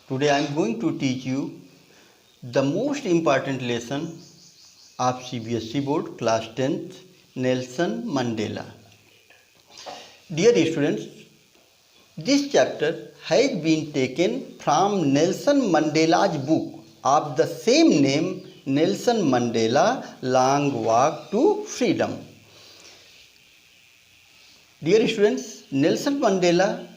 Today I am going to teach you the most important lesson of CBSE board class 10th, Nelson Mandela. Dear students, this chapter has been taken from Nelson Mandela's book of the same name, Nelson Mandela Long Walk to Freedom. Dear students, Nelson Mandela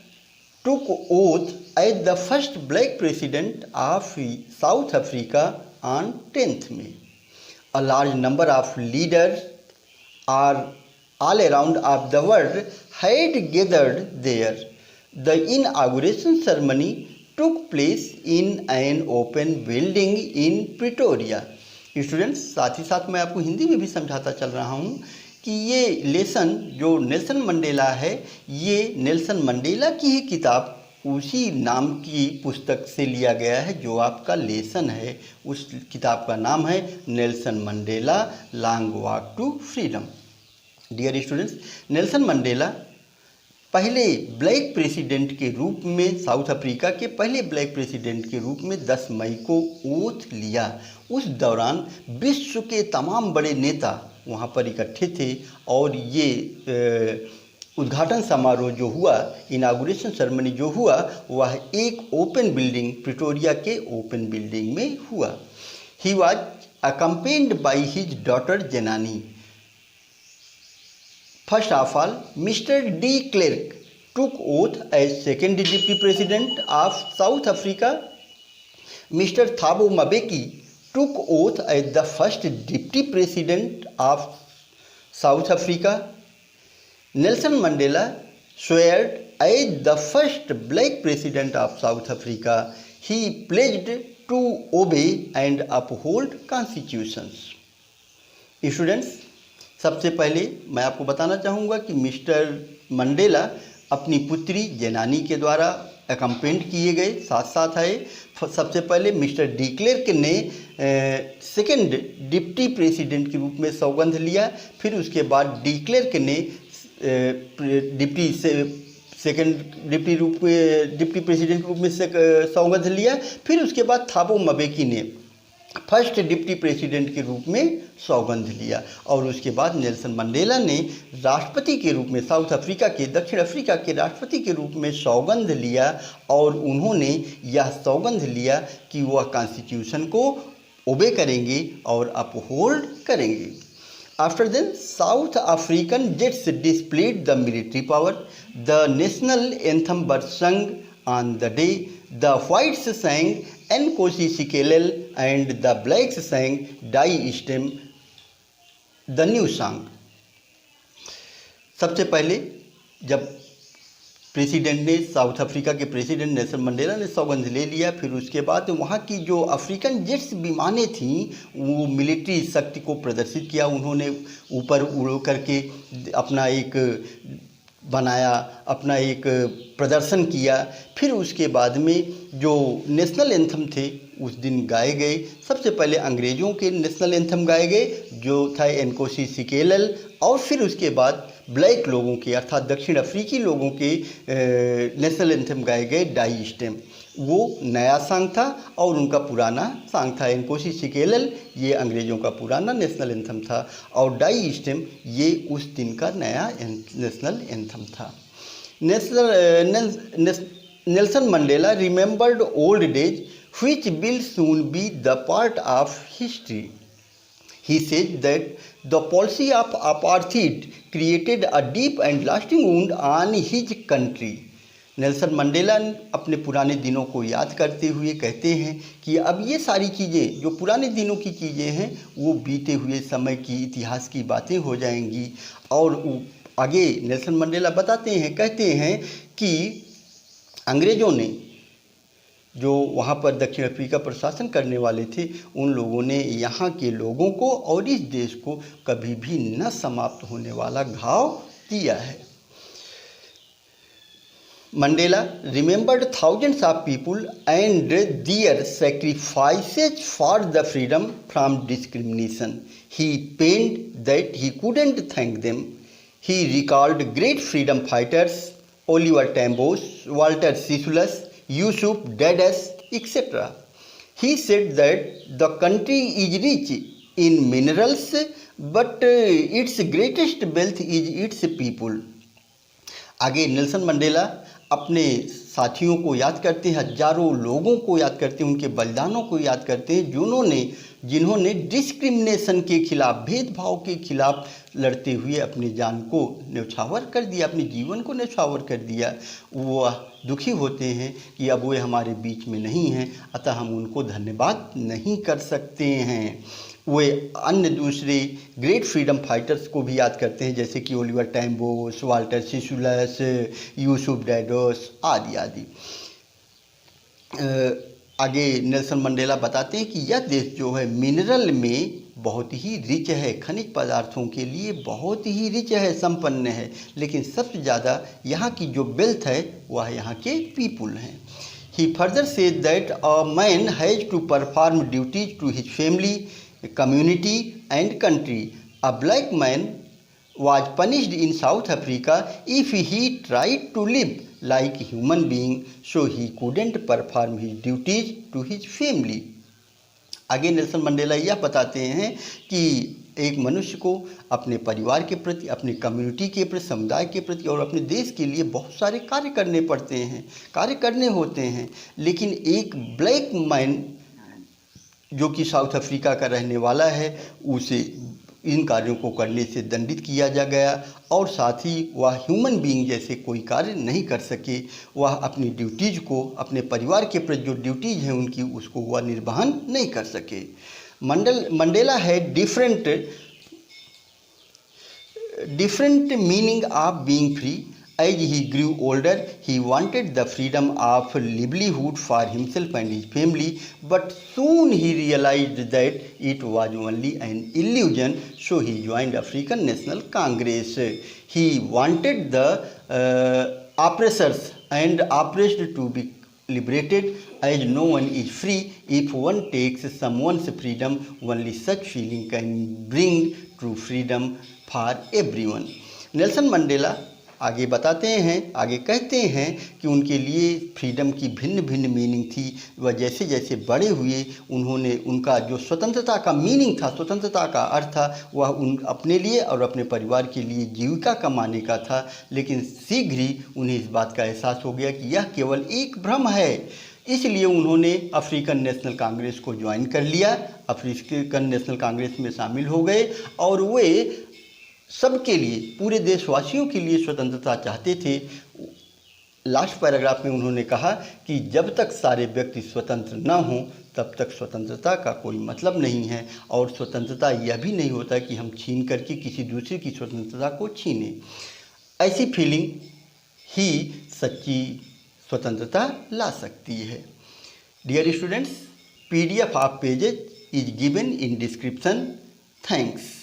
took oath as the first black president of South Africa on 10th May. A large number of leaders are all around of the world had gathered there. The inauguration ceremony took place in an open building in Pretoria. Students, साथ ही साथ मैं आपको हिंदी में भी समझाता चल रहा हूँ कि ये लेसन जो नेल्सन मंडेला है, ये नेल्सन मंडेला की ही किताब उसी नाम की पुस्तक से लिया गया है जो आपका लेसन है। उस किताब का नाम है Nelson Mandela long walk to freedom. Dear students, Nelson Mandela पहले ब्लैक प्रेसिडेंट के रूप में, साउथ अफ्रीका के पहले ब्लैक प्रेसिडेंट के रूप में 10 मई को ओथ लिया। उस दौरान विश्व के तमाम बड़े नेता वहाँ पर इकट्ठे थे और ये उद्घाटन समारोह जो हुआ, इनागुरेशन सेरेमनी जो हुआ, वह एक ओपन बिल्डिंग, प्रिटोरिया के ओपन बिल्डिंग में हुआ। He was accompanied by his daughter Zenani. First of all, Mr. de Klerk took oath as second deputy president of South Africa. Mr. Thabo Mbeki took oath as the first deputy president of South Africa. Nelson Mandela swear as the first black president of South Africa. He pledged to obey and uphold constitutions. Students, सबसे पहले मैं आपको बताना चाहूँगा कि mister Mandela अपनी पुत्री जेनानी के द्वारा अकम्पेंड किए गए, साथ साथ आए। सबसे पहले मिस्टर डी क्लेर्क ने सेकंड डिप्टी प्रेसिडेंट के रूप में सौगंध लिया। फिर उसके बाद डी क्लेर्क ने डिप्टी प्रेसिडेंट के रूप में सौगंध लिया। फिर उसके बाद थाबो mbeki ने फर्स्ट डिप्टी प्रेसिडेंट के रूप में सौगंध लिया और उसके बाद नेल्सन मंडेला ने राष्ट्रपति के रूप में, साउथ अफ्रीका के, दक्षिण अफ्रीका के राष्ट्रपति के रूप में सौगंध लिया और उन्होंने यह सौगंध लिया कि वह कॉन्स्टिट्यूशन को ओबे करेंगे और अपहोल्ड करेंगे। After then South African jets displayed the military power. The national anthem were sung on the day. The whites sang Nkosi Sikelel and the blacks sang Die Stem, the new song. सबसे पहले जब president ने, south Africa के president Nelson Mandela ने सौगंध ले लिया, फिर उसके बाद वहाँ की जो अफ्रीकन जेट्स विमानें थीं वो मिलिट्री शक्ति को प्रदर्शित किया। उन्होंने ऊपर उड़ करके अपना एक बनाया, अपना एक प्रदर्शन किया। फिर उसके बाद में जो नेशनल एंथम थे उस दिन गाए गए। सबसे पहले अंग्रेज़ों के नेशनल एंथम गाए गए जो था एनकोसी सिकेलल, और फिर उसके बाद ब्लैक लोगों के अर्थात दक्षिण अफ्रीकी लोगों के नेशनल एंथम गाए गए डाई स्टेम। वो नया सॉन्ग था और उनका पुराना सॉन्ग था। एनकोसी सिकेलल ये अंग्रेज़ों का पुराना नेशनल एंथम था और डाई स्टेम ये उस दिन का नया नेशनल एंथम था। Nelson Mandela remembered old days which will soon be the part of history. He said that the policy of apartheid created a deep and lasting wound on his country. Nelson Mandela अपने पुराने दिनों को याद करते हुए कहते हैं कि अब ये सारी चीज़ें जो पुराने दिनों की चीज़ें हैं वो बीते हुए समय की, इतिहास की बातें हो जाएंगी। और आगे नेल्सन मंडेला बताते हैं, कहते हैं कि अंग्रेज़ों ने, जो वहाँ पर दक्षिण अफ्रीका पर शासन करने वाले थे, उन लोगों ने यहाँ के लोगों को और इस देश को कभी भी न समाप्त होने वाला घाव दिया है। Mandela remembered thousands of people and their sacrifices for the freedom from discrimination. He pained that he couldn't thank them. He recalled great freedom fighters Oliver Tambo, Walter Sisulu, Yusuf Dadis etc. He said that the country is rich in minerals, but its greatest wealth is its people. आगे Nelson Mandela अपने साथियों को याद करते हैं, हजारों लोगों को याद करते हैं, उनके बलिदानों को याद करते हैं जिन्होंने डिस्क्रिमिनेशन के खिलाफ, भेदभाव के खिलाफ लड़ते हुए अपनी जान को न्यौछावर कर दिया, अपने जीवन को न्यौछावर कर दिया। वो दुखी होते हैं कि अब वे हमारे बीच में नहीं हैं, अतः हम उनको धन्यवाद नहीं कर सकते हैं। वे अन्य दूसरे ग्रेट फ्रीडम फाइटर्स को भी याद करते हैं, जैसे कि ओलिवर टैम्बो, वाल्टर सिसुलस, यूसुफ डैडोस आदि आदि। आगे नेल्सन मंडेला बताते हैं कि यह देश जो है मिनरल में बहुत ही रिच है, खनिज पदार्थों के लिए बहुत ही रिच है, संपन्न है, लेकिन सबसे ज़्यादा यहाँ की जो वेल्थ है वह यहाँ के पीपुल हैं। He further said that a man has to perform duties to his family, community and country. A black man was punished in South Africa if he tried to live like a human being, so he couldn't perform his duties to his family. आगे Nelson Mandela यह बताते हैं कि एक मनुष्य को अपने परिवार के प्रति, अपनी कम्युनिटी के प्रति, समुदाय के प्रति और अपने देश के लिए बहुत सारे कार्य करने पड़ते हैं, कार्य करने होते हैं, लेकिन एक ब्लैक मैन जो कि साउथ अफ्रीका का रहने वाला है, उसे इन कार्यों को करने से दंडित किया जा गया और साथ ही वह ह्यूमन बीइंग जैसे कोई कार्य नहीं कर सके। वह अपनी ड्यूटीज़ को, अपने परिवार के प्रति जो ड्यूटीज़ हैं उनकी, उसको वह निर्वहन नहीं कर सके। मंडेला है different meaning of being free. As he grew older, he wanted the freedom of livelihood for himself and his family, but soon he realized that it was only an illusion, so he joined African National Congress. He wanted the oppressors and oppressed to be liberated, as no one is free if one takes someone's freedom. Only such feeling can bring true freedom for everyone. Nelson Mandela आगे बताते हैं, आगे कहते हैं कि उनके लिए freedom की भिन्न भिन्न मीनिंग थी। वह जैसे जैसे बड़े हुए उनका जो स्वतंत्रता का मीनिंग था, स्वतंत्रता का अर्थ था, वह अपने लिए और अपने परिवार के लिए जीविका कमाने का था। लेकिन शीघ्र ही उन्हें इस बात का एहसास हो गया कि यह केवल एक भ्रम है। इसलिए उन्होंने अफ्रीकन नेशनल कांग्रेस को ज्वाइन कर लिया, अफ्रीकन नेशनल कांग्रेस में शामिल हो गए और वे सबके लिए, पूरे देशवासियों के लिए स्वतंत्रता चाहते थे। लास्ट पैराग्राफ में उन्होंने कहा कि जब तक सारे व्यक्ति स्वतंत्र न हों तब तक स्वतंत्रता का कोई मतलब नहीं है, और स्वतंत्रता यह भी नहीं होता कि हम छीन करके किसी दूसरे की स्वतंत्रता को छीनें। ऐसी फीलिंग ही सच्ची स्वतंत्रता ला सकती है। Dear students, PDF of pages is given in description. Thanks.